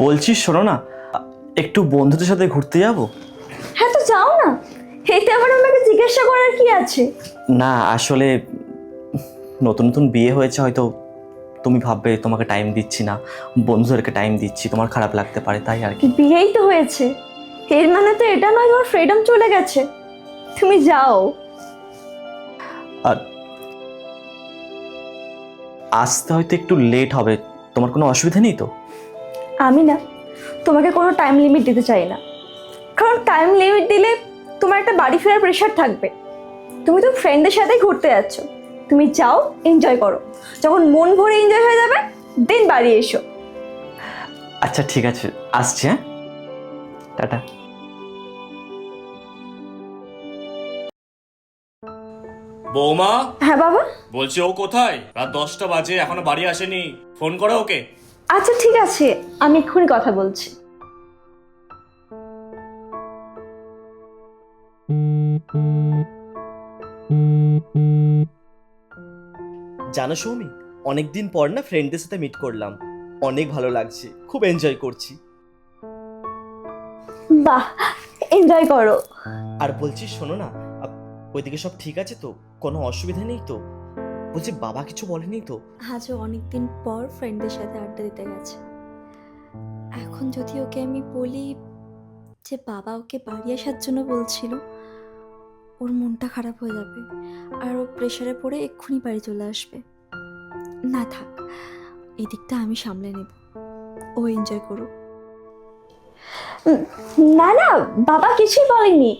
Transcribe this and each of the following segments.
বলছি শোনো না, একটু বন্ধুদের সাথে ঘুরতে যাব। হ্যাঁ তো যাও না, এতে আবার আমাকে জিজ্ঞাসা করার কি আছে? না আসলে নতুন নতুন বিয়ে হয়েছে, হয়তো তুমি ভাববে তোমাকে টাইম দিচ্ছি না, বন্ধুদেরকে টাইম দিচ্ছি, তোমার খারাপ লাগতে পারে, তাই আর কি। বিয়েই তো হয়েছে, এর মানে তো এটা নয় তোমার ফ্রিডম চলে গেছে। তুমি যাও। আর আসতে হয়তো একটু লেট হবে, তোমার কোনো অসুবিধা নেই তো? আমি না তোমাকে কোনো টাইম লিমিট দিতে চাই না, কারণ টাইম লিমিট দিলে তোমার একটা বাড়ি ফেরার প্রেশার থাকবে। তুমি তো ফ্রেন্ডদের সাথে ঘুরতে যাচ্ছ, তুমি যাও, এনজয় করো। যখন মন ভরে এনজয় হয়ে যাবে দেন বাড়ি এসো। আচ্ছা ঠিক আছে, আসছি, হ্যাঁ, টাটা। বৌমা, হ্যাঁ বাবা। বলছি ও কোথায়? রাত 10টা বাজে, এখনো বাড়ি আসেনি। ফোন করো ওকে। আচ্ছা ঠিক আছে, আমি এক্ষুনি কথা বলছি। জানো সৌমি, অনেকদিন পর না ফ্রেন্ডদের সাথে মিট করলাম, অনেক ভালো লাগছে, খুব এনজয় করছি। বাহ, এনজয় করো। আর বলছি শোনো না, ওইদিকে সব ঠিক আছে তো? কোনো অসুবিধা নেই তো? বলছি বাবা কিছু বলেনি তো? আজও অনেকদিন পর ফ্রেন্ডদের সাথে আড্ডা দিতে গেছে। এখন যদি ওকে আমি বলি যে বাবা ওকে বাড়ি আসার জন্য বলছিল, ওর মনটা খারাপ হয়ে যাবে আর ও প্রেশারে পড়ে এক্ষুনি বাড়ি চলে আসবে। না থাক, এই দিকটা আমি সামলে নেব, ও এনজয় করুক। না না, বাবা কিছুই বলেনি,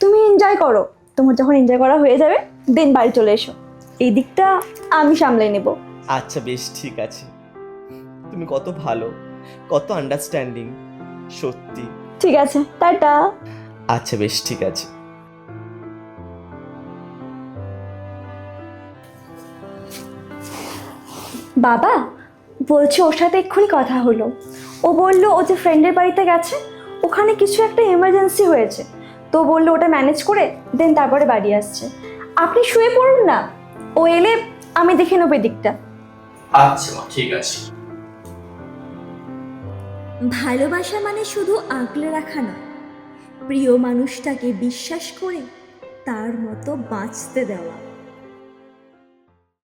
তুমি এনজয় করো। তোমার যখন এনজয় করা হয়ে যাবে দেন বাড়ি চলে এসো, এই দিকটা আমি সামলে নেব। আচ্ছা বেশ ঠিক আছে, তুমি কত ভালো, কত আন্ডারস্ট্যান্ডিং, সত্যি। ঠিক আছে, টাটা। আচ্ছা বেশ ঠিক আছে। বাবা বলছি, ওর সাথে এক্ষুনি কথা হলো। ও বললো ও যে ফ্রেন্ডের বাড়িতে গেছে, ওখানে কিছু একটা এমার্জেন্সি হয়েছে, তো বললো ওটা ম্যানেজ করে দেন তারপরে বাড়ি আসছে। আপনি শুয়ে পড়ুন না, ও এলে আমি দেখে নেবো দিকটা। আচ্ছা মা, ঠিক আছে। ভালোবাসা মানে শুধু আগলে রাখা না, প্রিয় মানুষটাকে বিশ্বাস করে তার মতো বাঁচতে দেওয়া।